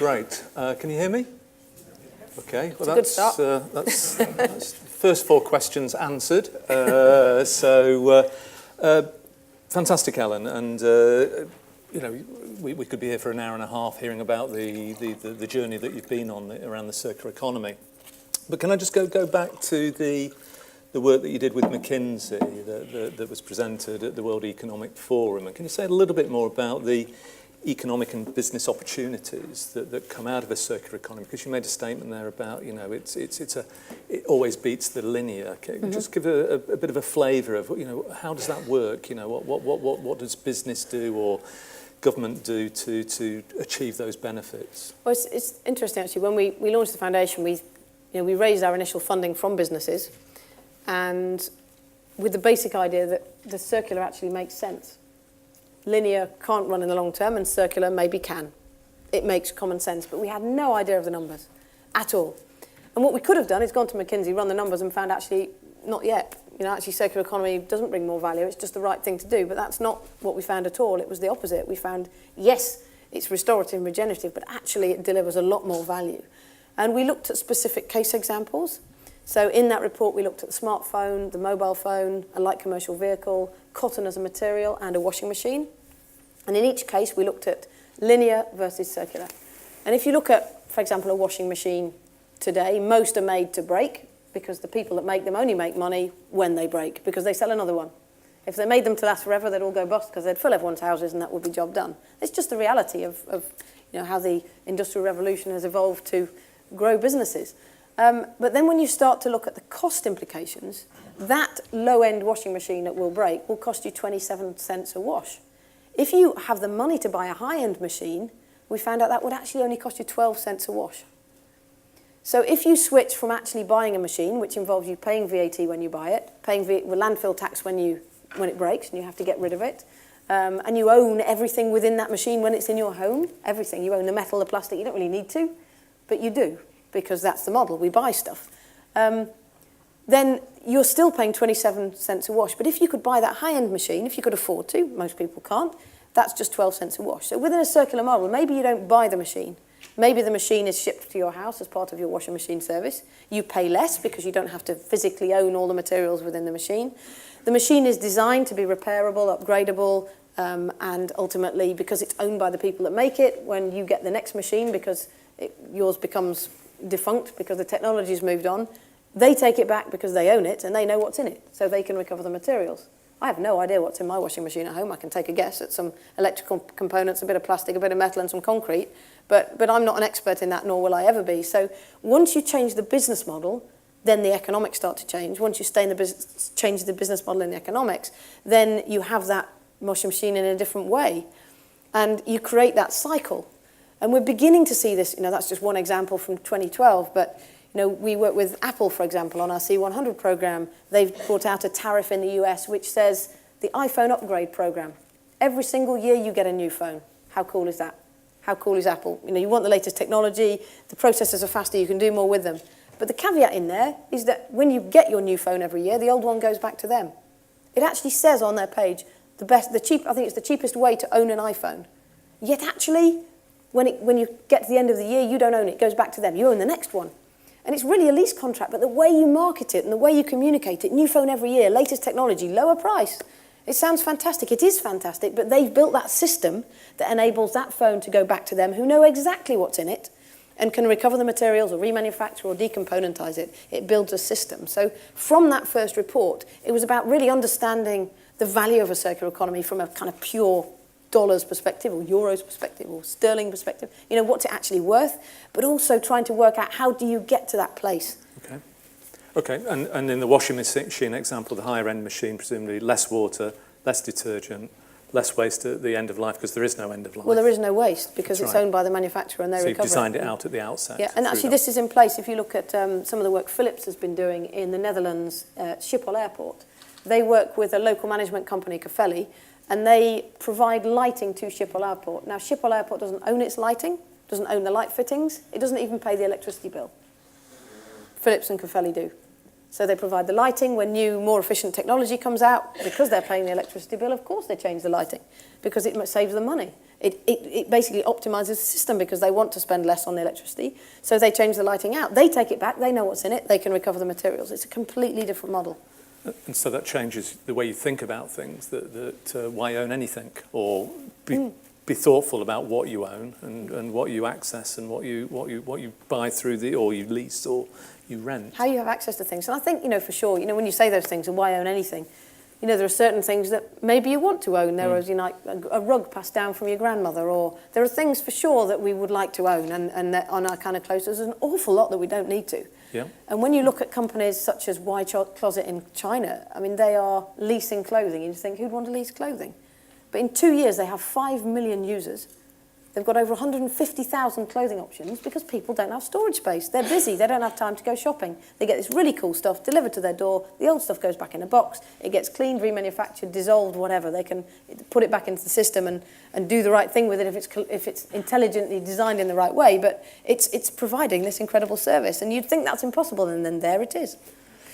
Great. Can you hear me? Okay. Well, It's a good that's first 4 questions answered. Fantastic, Ellen. And we could be here for an hour and a half hearing about the journey that you've been on around the circular economy. But can I just go back to the work that you did with McKinsey that was presented at the World Economic Forum? And can you say a little bit more about the economic and business opportunities that come out of a circular economy? Because you made a statement there about, it always beats the linear. Can you just give a bit of a flavour of, how does that work? What does business do or government do to achieve those benefits? Well, it's interesting actually. When we launched the foundation, we raised our initial funding from businesses, and with the basic idea that the circular actually makes sense. Linear can't run in the long term, and circular maybe can. It makes common sense, but we had no idea of the numbers at all. And what we could have done is gone to McKinsey, run the numbers, and found actually not yet. Actually circular economy doesn't bring more value. It's just the right thing to do. But that's not what we found at all. It was the opposite. We found, yes, it's restorative and regenerative, but actually it delivers a lot more value. And we looked at specific case examples. So in that report, we looked at the smartphone, the mobile phone, a light commercial vehicle, cotton as a material, and a washing machine. And in each case, we looked at linear versus circular. And if you look at, for example, a washing machine today, most are made to break because the people that make them only make money when they break because they sell another one. If they made them to last forever, they'd all go bust because they'd fill everyone's houses and that would be job done. It's just the reality of how the Industrial Revolution has evolved to grow businesses. But then when you start to look at the cost implications, that low-end washing machine that will break will cost you 27 cents a wash. If you have the money to buy a high-end machine, we found out that would actually only cost you 12 cents a wash. So if you switch from actually buying a machine, which involves you paying VAT when you buy it, paying landfill tax when it breaks and you have to get rid of it, and you own everything within that machine when it's in your home, everything. You own the metal, the plastic, you don't really need to, but you do, because that's the model. We buy stuff. Then you're still paying 27 cents a wash. But if you could buy that high-end machine, if you could afford to, most people can't, that's just 12 cents a wash. So within a circular model, maybe you don't buy the machine. Maybe the machine is shipped to your house as part of your washing machine service. You pay less because you don't have to physically own all the materials within the machine. The machine is designed to be repairable, upgradable, and ultimately, because it's owned by the people that make it, when you get the next machine, because yours becomes defunct because the technology's moved on, they take it back because they own it and they know what's in it, so they can recover the materials. I have no idea what's in my washing machine at home. I can take a guess at some electrical components, a bit of plastic, a bit of metal and some concrete, but I'm not an expert in that, nor will I ever be. So once you change the business model, then the economics start to change. Once you stay in the business, change the business model in the economics, then you have that washing machine in a different way, and you create that cycle. And we're beginning to see this, that's just one example from 2012, but we work with Apple, for example, on our C100 program. They've brought out a tariff in the US which says the iPhone upgrade program. Every single year you get a new phone. How cool is that? How cool is Apple? You want the latest technology, the processors are faster, you can do more with them. But the caveat in there is that when you get your new phone every year, the old one goes back to them. It actually says on their page, I think it's the cheapest way to own an iPhone. Yet actually, when you get to the end of the year, you don't own it, it goes back to them. You own the next one. And it's really a lease contract, but the way you market it and the way you communicate it, new phone every year, latest technology, lower price. It sounds fantastic. It is fantastic, but they've built that system that enables that phone to go back to them who know exactly what's in it and can recover the materials or remanufacture or decomponentize it. It builds a system. So from that first report, it was about really understanding the value of a circular economy from a kind of pure dollars perspective or euros perspective or sterling perspective, what's it actually worth, but also trying to work out how do you get to that place. Okay. And in the washing machine example, the higher end machine, presumably less water, less detergent, less waste at the end of life, because there is no end of life. Well, there is no waste because it's owned by the manufacturer and they recover it. So you've designed it out at the outset. Yeah, and actually this is in place. If you look at some of the work Philips has been doing in the Netherlands, Schiphol Airport, they work with a local management company, Cafelli, and they provide lighting to Schiphol Airport. Now, Schiphol Airport doesn't own its lighting, doesn't own the light fittings, it doesn't even pay the electricity bill. Philips and Cafelli do. So they provide the lighting. When new, more efficient technology comes out, because they're paying the electricity bill, of course they change the lighting, because it saves them money. It basically optimises the system because they want to spend less on the electricity. So they change the lighting out. They take it back. They know what's in it. They can recover the materials. It's a completely different model. And so that changes the way you think about things, that why own anything, or be thoughtful about what you own and what you access and what you buy through or you lease or you rent. How you have access to things. And I think, for sure, when you say those things, and why own anything, there are certain things that maybe you want to own. There is, like a rug passed down from your grandmother, or there are things for sure that we would like to own and that on our kind of clothes. There's an awful lot that we don't need to. Yeah. And when you look at companies such as Y Closet in China, I mean, they are leasing clothing. You think, who'd want to lease clothing? But in 2 years, they have 5 million users. They've got over 150,000 clothing options because people don't have storage space. They're busy. They don't have time to go shopping. They get this really cool stuff delivered to their door. The old stuff goes back in a box. It gets cleaned, remanufactured, dissolved, whatever. They can put it back into the system and do the right thing with it if it's intelligently designed in the right way. But it's providing this incredible service. And you'd think that's impossible, and then there it is.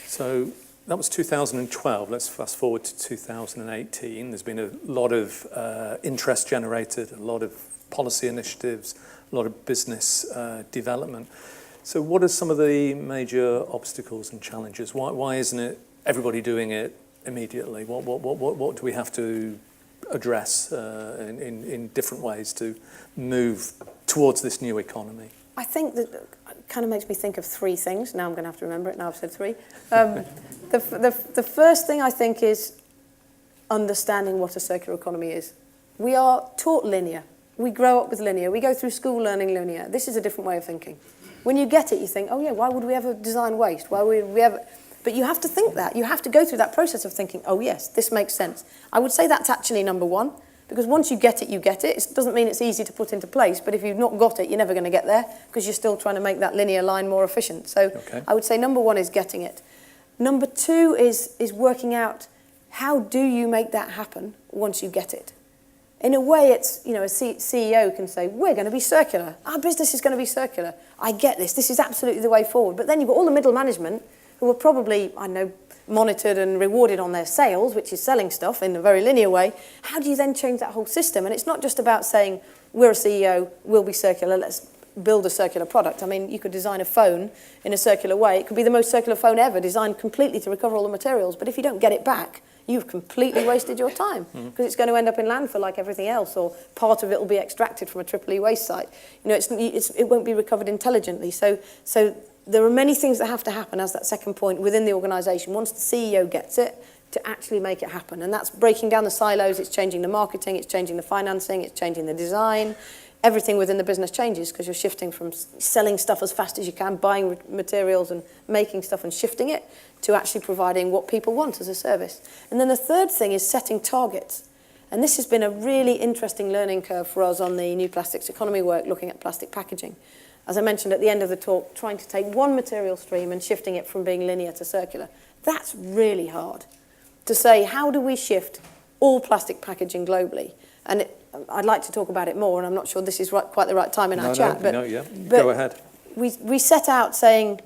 So that was 2012. Let's fast forward to 2018. There's been a lot of interest generated, a lot of policy initiatives, a lot of business development. So what are some of the major obstacles and challenges? Why isn't it everybody doing it immediately? What do we have to address in different ways to move towards this new economy? I think that kind of makes me think of 3 things. Now I'm going to have to remember it. Now I've said 3. The first thing I think is understanding what a circular economy is. We are taught linear. We grow up with linear. We go through school learning linear. This is a different way of thinking. When you get it, you think, oh yeah, why would we ever design waste? Why would we ever? But you have to think that. You have to go through that process of thinking, oh yes, this makes sense. I would say that's actually number 1, because once you get it, you get it. It doesn't mean it's easy to put into place, but if you've not got it, you're never going to get there because you're still trying to make that linear line more efficient. So okay. I would say number 1 is getting it. Number 2 is working out how do you make that happen once you get it. In a way, it's, a CEO can say, we're going to be circular. Our business is going to be circular. I get this. This is absolutely the way forward. But then you've got all the middle management who are probably, monitored and rewarded on their sales, which is selling stuff in a very linear way. How do you then change that whole system? And it's not just about saying, we're a CEO, we'll be circular, let's build a circular product. I mean, you could design a phone in a circular way. It could be the most circular phone ever, designed completely to recover all the materials. But if you don't get it back, you've completely wasted your time because it's going to end up in landfill like everything else, or part of it will be extracted from a triple E waste site. It won't be recovered intelligently. So there are many things that have to happen as that second point within the organisation once the CEO gets it to actually make it happen. And that's breaking down the silos, it's changing the marketing, it's changing the financing, it's changing the design. Everything within the business changes because you're shifting from selling stuff as fast as you can, buying materials and making stuff and shifting it, to actually providing what people want as a service. And then the third thing is setting targets. And this has been a really interesting learning curve for us on the New Plastics Economy work, looking at plastic packaging. As I mentioned at the end of the talk, trying to take one material stream and shifting it from being linear to circular. That's really hard. To say, how do we shift all plastic packaging globally? And I'd like to talk about it more, and I'm not sure this is quite the right time in our chat. But go ahead. We set out saying,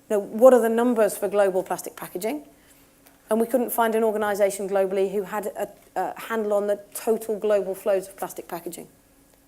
what are the numbers for global plastic packaging? And we couldn't find an organisation globally who had a handle on the total global flows of plastic packaging.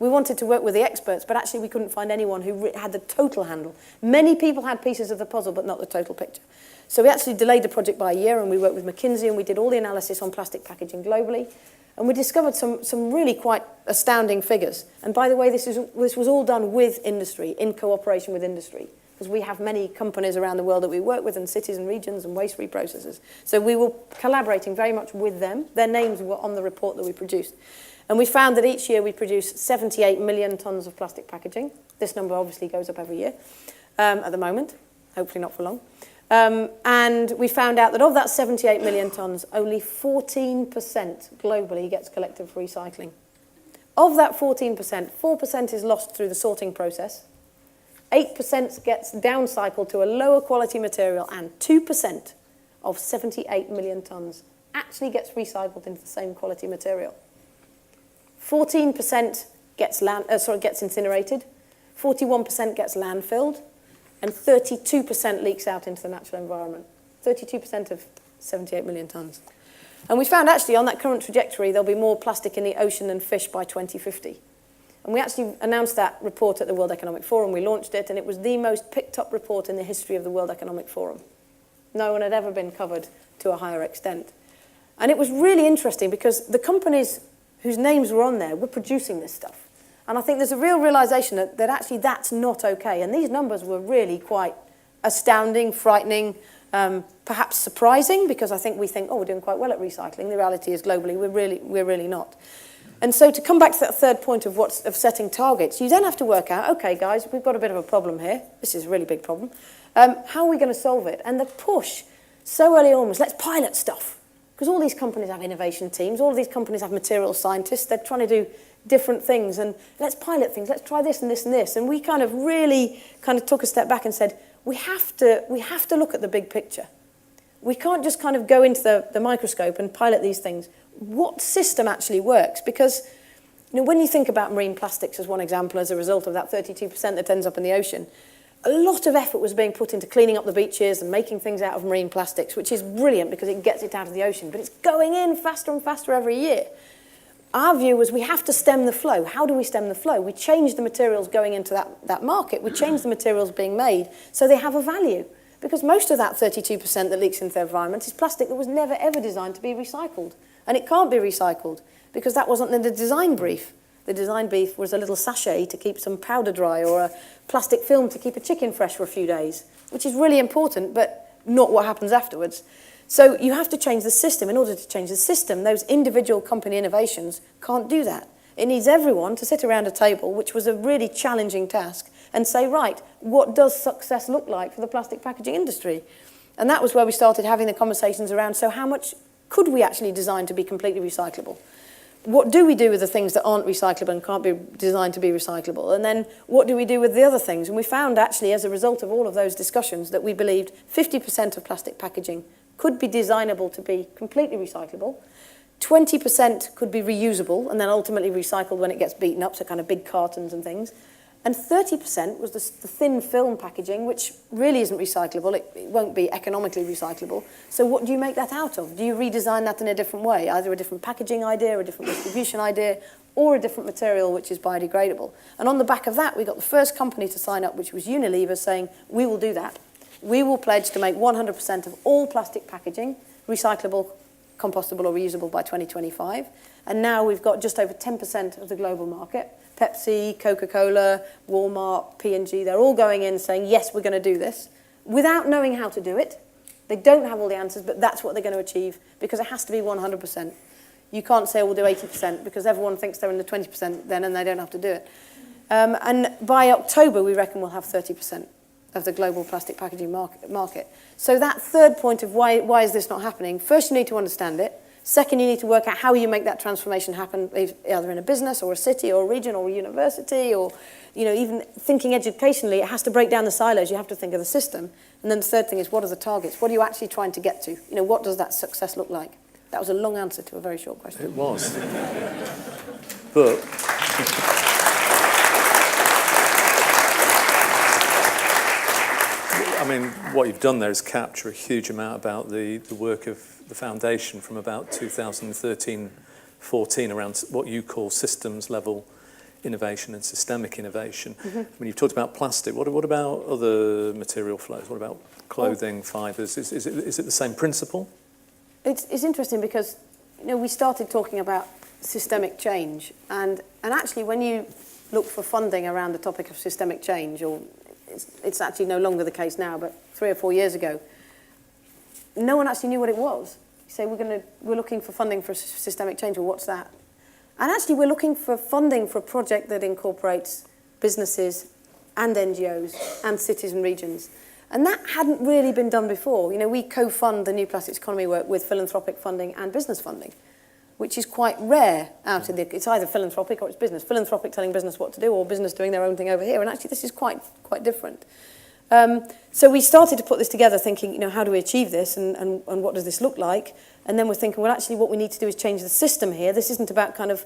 We wanted to work with the experts, but actually we couldn't find anyone who had the total handle. Many people had pieces of the puzzle, but not the total picture. So we actually delayed the project by a year, and we worked with McKinsey, and we did all the analysis on plastic packaging globally. And we discovered some really quite astounding figures. And by the way, this was all done with industry, in cooperation with industry, because we have many companies around the world that we work with, and cities and regions and waste reprocessors. So we were collaborating very much with them. Their names were on the report that we produced. And we found that each year we produce 78 million tonnes of plastic packaging. This number obviously goes up every year at the moment, hopefully not for long. And we found out that of that 78 million tonnes, only 14% globally gets collected for recycling. Of that 14%, 4% is lost through the sorting process, 8% gets downcycled to a lower quality material, and 2% of 78 million tonnes actually gets recycled into the same quality material. 14% gets incinerated, 41% gets landfilled, and 32% leaks out into the natural environment. 32% of 78 million tonnes. And we found actually on that current trajectory there'll be more plastic in the ocean than fish by 2050. And we actually announced that report at the World Economic Forum. We launched it, and it was the most picked up report in the history of the World Economic Forum. No one had ever been covered to a higher extent. And it was really interesting because the companies whose names were on there were producing this stuff. And I think there's a real realization that actually that's not okay. And these numbers were really quite astounding, frightening, perhaps surprising, because I think we think, oh, we're doing quite well at recycling. The reality is globally, we're really not. And so to come back to that third point of setting targets, you then have to work out, okay, guys, we've got a bit of a problem here. This is a really big problem. How are we going to solve it? And the push so early on was, let's pilot stuff. Because all these companies have innovation teams, all of these companies have material scientists, they're trying to do different things, and let's pilot things, let's try this and this and this. And we kind of really kind of took a step back and said, we have to look at the big picture. We can't just kind of go into the microscope and pilot these things. What system actually works? Because when you think about marine plastics as one example, as a result of that 32% that ends up in the ocean, a lot of effort was being put into cleaning up the beaches and making things out of marine plastics, which is brilliant because it gets it out of the ocean, but it's going in faster and faster every year. Our view was we have to stem the flow. How do we stem the flow? We change the materials going into that market. We change the materials being made so they have a value. Because most of that 32% that leaks into the environment is plastic that was never, ever designed to be recycled. And it can't be recycled because that wasn't in the design brief. The design brief was a little sachet to keep some powder dry or a plastic film to keep a chicken fresh for a few days, which is really important, but not what happens afterwards. So you have to change the system. In order to change the system, those individual company innovations can't do that. It needs everyone to sit around a table, which was a really challenging task, and say, right, what does success look like for the plastic packaging industry? And that was where we started having the conversations around, so how much could we actually design to be completely recyclable? What do we do with the things that aren't recyclable and can't be designed to be recyclable? And then what do we do with the other things? And we found actually as a result of all of those discussions that we believed 50% of plastic packaging could be designable to be completely recyclable, 20% could be reusable and then ultimately recycled when it gets beaten up, so kind of big cartons and things. And 30% was the thin film packaging, which really isn't recyclable. It won't be economically recyclable. So what do you make that out of? Do you redesign that in a different way? Either a different packaging idea, a different distribution idea, or a different material which is biodegradable? And on the back of that, we got the first company to sign up, which was Unilever, saying, we will do that. We will pledge to make 100% of all plastic packaging recyclable, compostable, or reusable by 2025. And now we've got just over 10% of the global market. Pepsi, Coca-Cola, Walmart, P&G, they're all going in saying, yes, we're going to do this, without knowing how to do it. They don't have all the answers, but that's what they're going to achieve, because it has to be 100%. You can't say, we'll do 80%, because everyone thinks they're in the 20% then, and they don't have to do it. And by October, we reckon we'll have 30% of the global plastic packaging market. So that third point of why is this not happening, first you need to understand it. Second, you need to work out how you make that transformation happen, either in a business or a city or a region or a university, or even thinking educationally, it has to break down the silos. You have to think of the system. And then the third thing is, what are the targets? What are you actually trying to get to? What does that success look like? That was a long answer to a very short question. It was. But I mean, what you've done there is capture a huge amount about the work of the foundation from about 2013-14 around what you call systems level innovation and systemic innovation. Mm-hmm. When you've talked about plastic, what about other material flows? What about clothing, fibres? Is it the same principle? It's interesting because we started talking about systemic change, and actually when you look for funding around the topic of systemic change, or it's actually no longer the case now, but 3 or 4 years ago, no one actually knew what it was. You say we're looking for funding for systemic change. Well, what's that? And actually, we're looking for funding for a project that incorporates businesses and NGOs and cities and regions. And that hadn't really been done before. We co-fund the New Plastics Economy work with philanthropic funding and business funding, which is quite rare out in the... It's either philanthropic or it's business. Philanthropic telling business what to do, or business doing their own thing over here. And actually, this is quite different. So we started to put this together thinking, how do we achieve this and what does this look like? And then we're thinking, well, actually what we need to do is change the system here. This isn't about kind of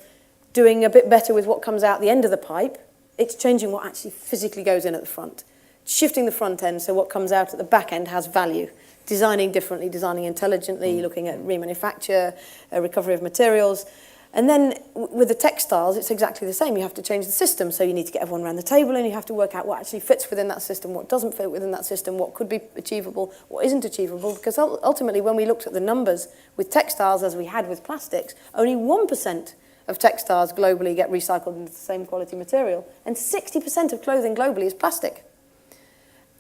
doing a bit better with what comes out the end of the pipe. It's changing what actually physically goes in at the front. Shifting the front end so what comes out at the back end has value. Designing differently, designing intelligently, looking at remanufacture, recovery of materials. And then with the textiles, it's exactly the same. You have to change the system. So you need to get everyone around the table and you have to work out what actually fits within that system, what doesn't fit within that system, what could be achievable, what isn't achievable. Because ultimately, when we looked at the numbers with textiles as we had with plastics, only 1% of textiles globally get recycled into the same quality material. And 60% of clothing globally is plastic.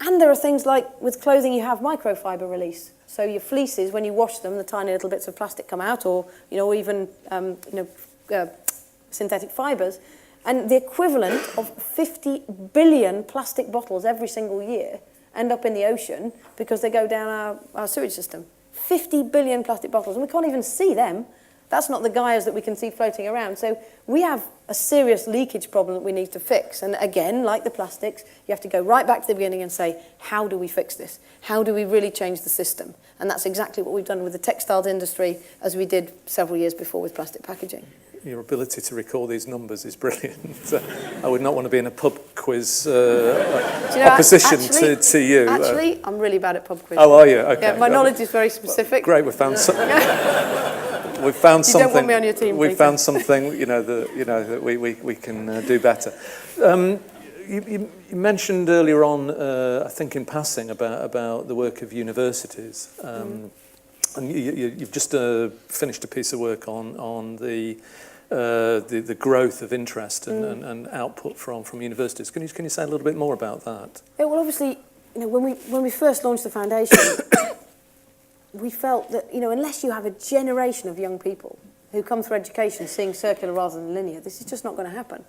And there are things like with clothing, you have microfiber release. So your fleeces, when you wash them, the tiny little bits of plastic come out, or even synthetic fibers. And the equivalent of 50 billion plastic bottles every single year end up in the ocean because they go down our sewage system. 50 billion plastic bottles, and we can't even see them. That's not the gyres that we can see floating around. So we have a serious leakage problem that we need to fix. And again, like the plastics, you have to go right back to the beginning and say, how do we fix this? How do we really change the system? And that's exactly what we've done with the textiles industry as we did several years before with plastic packaging. Your ability to recall these numbers is brilliant. I would not want to be in a pub quiz opposition to you. Actually, I'm really bad at pub quiz. Oh, are you? Okay. Yeah, my knowledge is very specific. Great, we found we've found something. You don't want me on your team, We've found something, that we can do better. You mentioned earlier on, I think in passing, about the work of universities, and you've just finished a piece of work on the growth of interest and output from universities. Can you say a little bit more about that? Yeah, well, obviously, when we first launched the foundation. We felt that, unless you have a generation of young people who come through education seeing circular rather than linear, this is just not going to happen.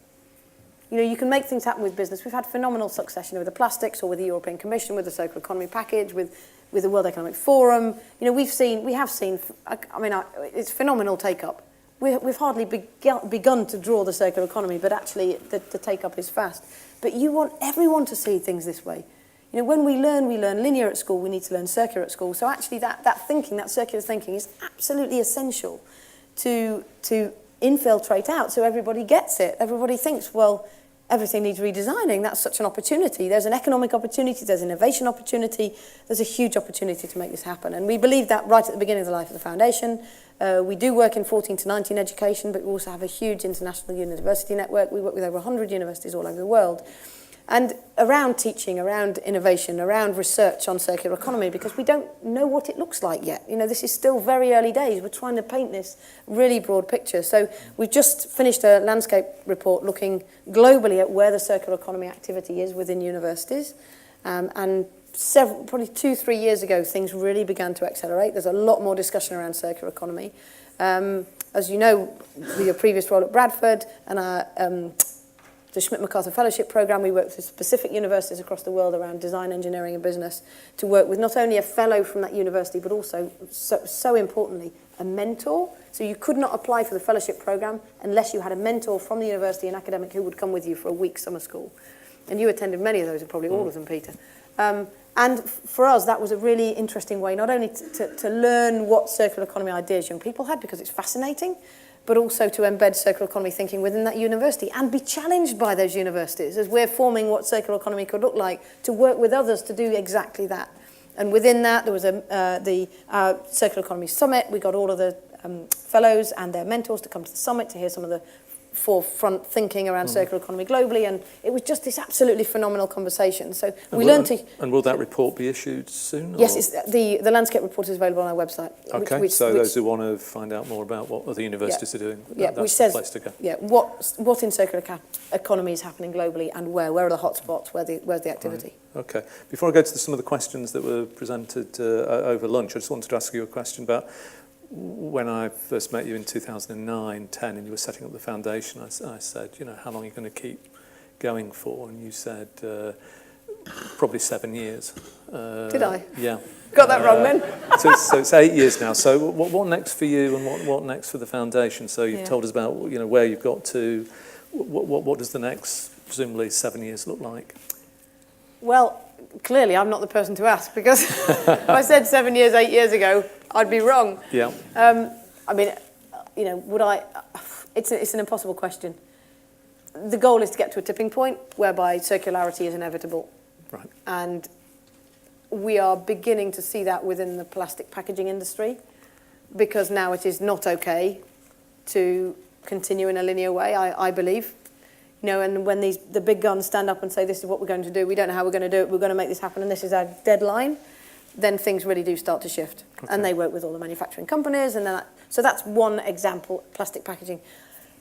You can make things happen with business. We've had phenomenal success, with the plastics or with the European Commission, with the Circular Economy Package, with the World Economic Forum. We have seen, it's phenomenal take-up. We've hardly begun to draw the circular economy, but actually the take-up is fast. But you want everyone to see things this way. When we learn linear at school, we need to learn circular at school. So actually that thinking, that circular thinking is absolutely essential to infiltrate out so everybody gets it. Everybody thinks, well, everything needs redesigning. That's such an opportunity. There's an economic opportunity, there's an innovation opportunity, there's a huge opportunity to make this happen. And we believe that right at the beginning of the life of the foundation. We do work in 14 to 19 education, but we also have a huge international university network. We work with over 100 universities all over the world. And around teaching, around innovation, around research on circular economy, because we don't know what it looks like yet. This is still very early days. We're trying to paint this really broad picture. So we've just finished a landscape report looking globally at where the circular economy activity is within universities. And probably 2-3 years ago, things really began to accelerate. There's a lot more discussion around circular economy. As you know, with your previous role at Bradford and our the Schmidt MacArthur Fellowship Programme, we work with specific universities across the world around design, engineering and business to work with not only a fellow from that university, but also, so importantly, a mentor. So you could not apply for the fellowship programme unless you had a mentor from the university, an academic who would come with you for a week summer school. And you attended many of those, or probably all of them, Peter. And for us, that was a really interesting way, not only to learn what circular economy ideas young people had, because it's fascinating, but also to embed circular economy thinking within that university and be challenged by those universities as we're forming what circular economy could look like, to work with others to do exactly that. And within that, there was the Circular Economy Summit. We got all of the fellows and their mentors to come to the summit to hear some of the forefront thinking around circular economy globally, and it was just this absolutely phenomenal conversation. So we learned to... And will that report be issued soon? Yes, the landscape report is available on our website. Okay, so those who want to find out more about what other universities are doing, that's the place to go. Yeah, what in circular economy is happening globally, and where are the hotspots, where's the activity. Right. Okay, before I go to some of the questions that were presented over lunch, I just wanted to ask you a question about when I first met you in 2009, 10, and you were setting up the foundation. I said, how long are you going to keep going for? And you said, probably 7 years. Did I? Yeah. Got that wrong then? So it's 8 years now. So what next for you, and what next for the foundation? So you've told us about where you've got to. What does the next, presumably, 7 years look like? Well, clearly I'm not the person to ask, because if I said 7 years, 8 years ago, I'd be wrong. Yeah. Would I? It's an impossible question. The goal is to get to a tipping point whereby circularity is inevitable. Right. And we are beginning to see that within the plastic packaging industry, because now it is not okay to continue in a linear way, I believe. You know, and when the big guns stand up and say, this is what we're going to do, we don't know how we're going to do it, we're going to make this happen, and this is our deadline, then things really do start to shift. Okay. And they work with all the manufacturing companies, and so that's one example, plastic packaging.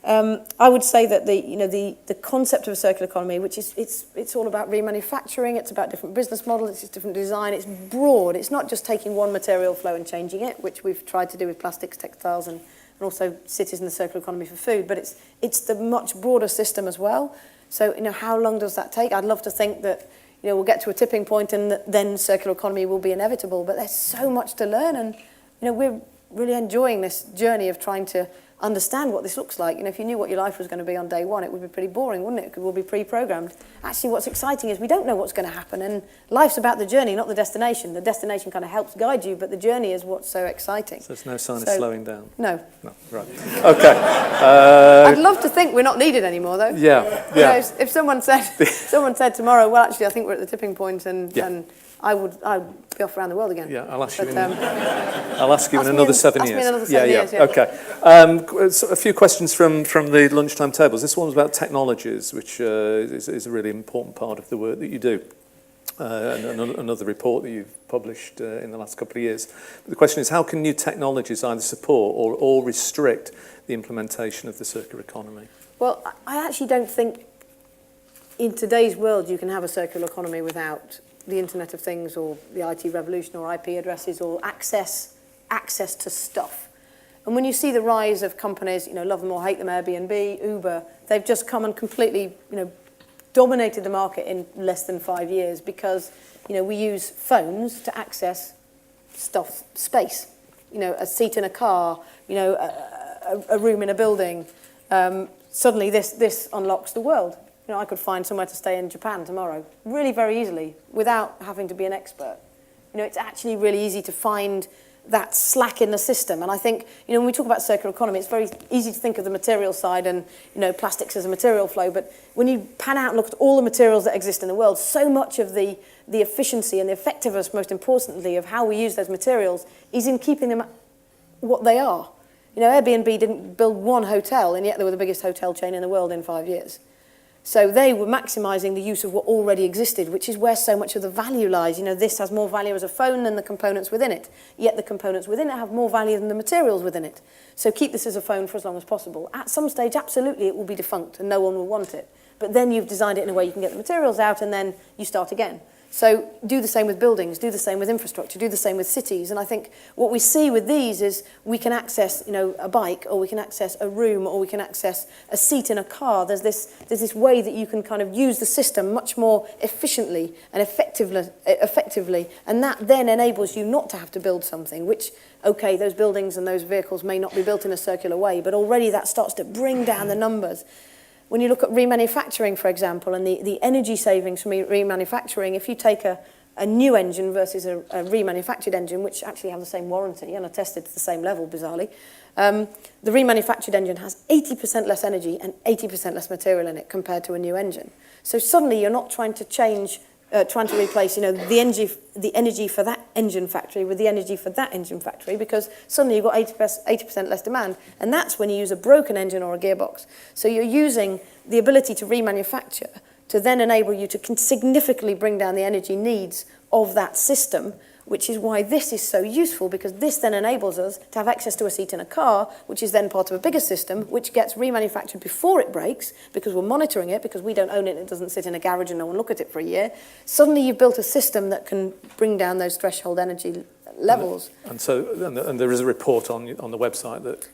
I would say that the concept of a circular economy, which is it's all about remanufacturing, it's about different business models, it's different design, it's broad. It's not just taking one material flow and changing it, which we've tried to do with plastics, textiles, and also cities in the circular economy for food. But it's the much broader system as well. So how long does that take? I'd love to think that we'll get to a tipping point and then circular economy will be inevitable. But there's so much to learn, and we're really enjoying this journey of trying to understand what this looks like. If you knew what your life was going to be on day one, it would be pretty boring, wouldn't it? It would be pre-programmed. Actually, what's exciting is we don't know what's going to happen, and life's about the journey, not the destination. The destination kind of helps guide you, but the journey is what's so exciting. So there's no sign of slowing down? No. No, right. Okay. I'd love to think we're not needed anymore, though. Yeah. If someone said tomorrow, well, actually, I think we're at the tipping point, and I'd be off around the world again. Yeah, I'll ask you in another 7 years. Ask me in another 7 years, yeah. Okay. So a few questions from the lunchtime tables. This one was about technologies, which is a really important part of the work that you do. Another report that you've published in the last couple of years. But the question is, how can new technologies either support or restrict the implementation of the circular economy? Well, I actually don't think in today's world you can have a circular economy without the Internet of Things or the IT revolution or IP addresses or access to stuff. And when you see the rise of companies, love them or hate them, Airbnb, Uber, they've just come and completely, dominated the market in less than 5 years because, we use phones to access space. A seat in a car, a room in a building. Suddenly this unlocks the world. I could find somewhere to stay in Japan tomorrow, really very easily, without having to be an expert. It's actually really easy to find that slack in the system. And I think, when we talk about circular economy, it's very easy to think of the material side and, plastics as a material flow. But when you pan out and look at all the materials that exist in the world, so much of the efficiency and the effectiveness, most importantly, of how we use those materials is in keeping them what they are. Airbnb didn't build one hotel, and yet they were the biggest hotel chain in the world in 5 years. So they were maximising the use of what already existed, which is where so much of the value lies. This has more value as a phone than the components within it, yet the components within it have more value than the materials within it. So keep this as a phone for as long as possible. At some stage, absolutely, it will be defunct and no one will want it. But then you've designed it in a way you can get the materials out and then you start again. So do the same with buildings, do the same with infrastructure, do the same with cities. And I think what we see with these is we can access, a bike, or we can access a room, or we can access a seat in a car. There's this way that you can kind of use the system much more efficiently and effectively, and that then enables you not to have to build something, which, okay, those buildings and those vehicles may not be built in a circular way, but already that starts to bring down the numbers. When you look at remanufacturing, for example, and the energy savings from remanufacturing, if you take a new engine versus a remanufactured engine, which actually have the same warranty and are tested to the same level, bizarrely, the remanufactured engine has 80% less energy and 80% less material in it compared to a new engine. So suddenly you're not trying to replace, the energy for that engine factory with the energy for that engine factory, because suddenly you've got 80% less demand, and that's when you use a broken engine or a gearbox. So you're using the ability to remanufacture to then enable you to significantly bring down the energy needs of that system, which is why this is so useful, because this then enables us to have access to a seat in a car, which is then part of a bigger system, which gets remanufactured before it breaks, because we're monitoring it, because we don't own it and it doesn't sit in a garage and no one look at it for a year. Suddenly you've built a system that can bring down those threshold energy levels. And there is a report on the website that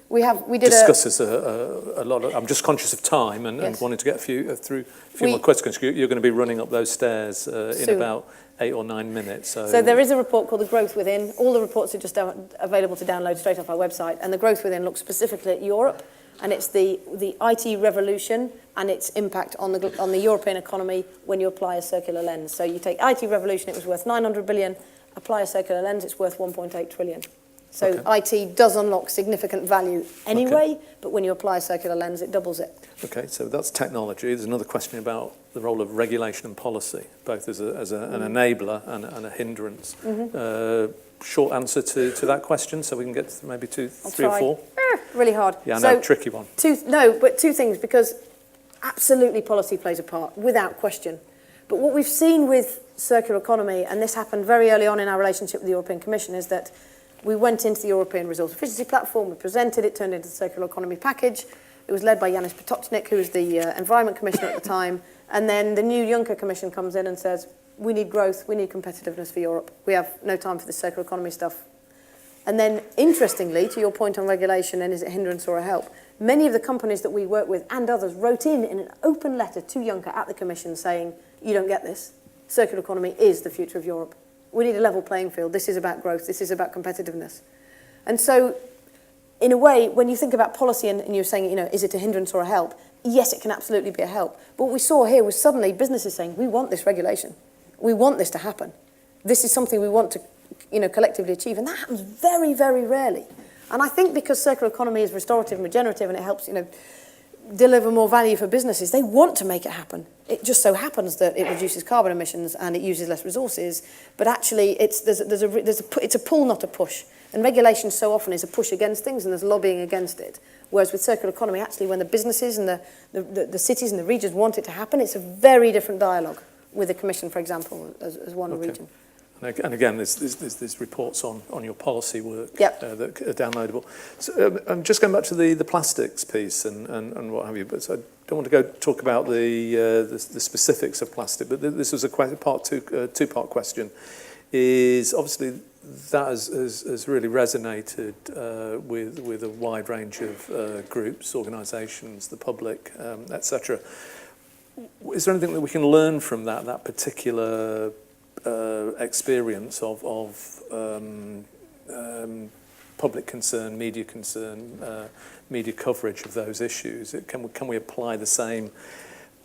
discusses a lot of. I'm just conscious of time and wanted to get through a few more questions. You're going to be running up those stairs in about 8 or 9 minutes. So there is a report called The Growth Within. All the reports are just available to download straight off our website. And The Growth Within looks specifically at Europe, and it's the IT revolution and its impact on the European economy when you apply a circular lens. So you take IT revolution, it was worth 900 billion. Apply a circular lens, it's worth 1.8 trillion. So IT does unlock significant value anyway, but when you apply a circular lens, it doubles it. Okay, so that's technology. There's another question about the role of regulation and policy, both as an enabler and a hindrance. Short answer to that question, so we can get to maybe 3 or 4. really hard. Yeah, I know, So, tricky one. two things, because absolutely policy plays a part, without question. But what we've seen with circular economy, and this happened very early on in our relationship with the European Commission, is that we went into the European Resource Efficiency Platform, we presented it, turned into the Circular Economy Package. It was led by Yanis Potocnik, who was the Environment Commissioner at the time. And then the new Juncker Commission comes in and says, we need growth, we need competitiveness for Europe. We have no time for the circular economy stuff. And then, interestingly, to your point on regulation and is it a hindrance or a help, many of the companies that we work with and others wrote in an open letter to Juncker at the Commission saying, you don't get this. Circular economy is the future of Europe. We need a level playing field. This is about growth. This is about competitiveness. And so, in a way, when you think about policy and you're saying, is it a hindrance or a help? Yes, it can absolutely be a help. But what we saw here was suddenly businesses saying, we want this regulation. We want this to happen. This is something we want to collectively achieve. And that happens very, very rarely. And I think because circular economy is restorative and regenerative and it helps, deliver more value for businesses, they want to make it happen. It just so happens that it reduces carbon emissions and it uses less resources. But actually, it's a pull, not a push. And regulation so often is a push against things and there's lobbying against it. Whereas with circular economy, actually, when the businesses and the cities and the regions want it to happen, it's a very different dialogue with the Commission, for example, as one region. And again, there's reports on your policy work Yep. that are downloadable. So I'm just going back to the plastics piece and what have you, but so I don't want to go talk about the specifics of plastic, but this was a two-part question. Is obviously that has really resonated with a wide range of groups, organisations, the public, etc. Is there anything that we can learn from that particular experience of public concern, media coverage of those issues? Can we apply the same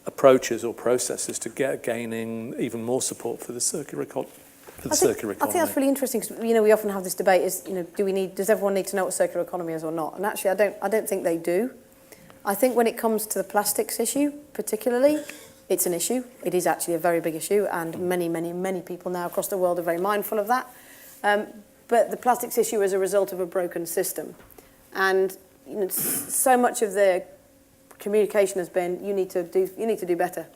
approaches or processes to gaining even more support for the circular economy? I think that's really interesting because we often have this debate: does everyone need to know what circular economy is or not? And actually, I don't think they do. I think when it comes to the plastics issue, particularly, it's an issue. It is actually a very big issue, and many, many, many people now across the world are very mindful of that. But the plastics issue is a result of a broken system, and so much of the communication has been, you need to do better.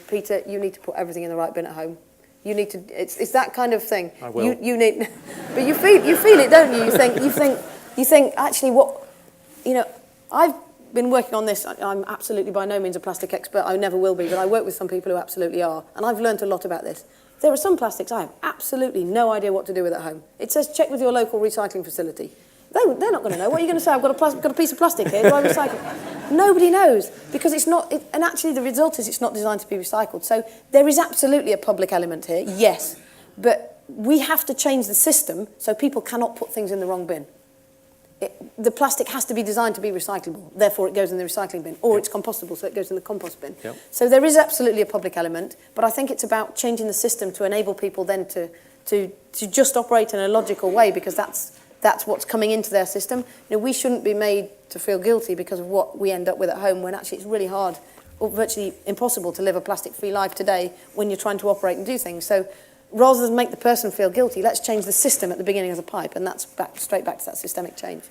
Peter, you need to put everything in the right bin at home. You need to. It's that kind of thing. I will. You need, but you feel it, don't you? You think actually what, I've been working on this. I'm absolutely by no means a plastic expert. I never will be, but I work with some people who absolutely are, and I've learned a lot about this. There are some plastics I have absolutely no idea what to do with at home. It says check with your local recycling facility. They're not going to know. What are you going to say? I've got a piece of plastic here. Do I recycle? Nobody knows because it's not. And actually, the result is it's not designed to be recycled. So there is absolutely a public element here, yes, but we have to change the system so people cannot put things in the wrong bin. The plastic has to be designed to be recyclable. Therefore, it goes in the recycling bin, or it's compostable, so it goes in the compost bin. Yep. So there is absolutely a public element, but I think it's about changing the system to enable people then to just operate in a logical way because that's what's coming into their system. We shouldn't be made to feel guilty because of what we end up with at home when actually it's really hard or virtually impossible to live a plastic-free life today when you're trying to operate and do things. So rather than make the person feel guilty, let's change the system at the beginning of the pipe, and that's straight back to that systemic change.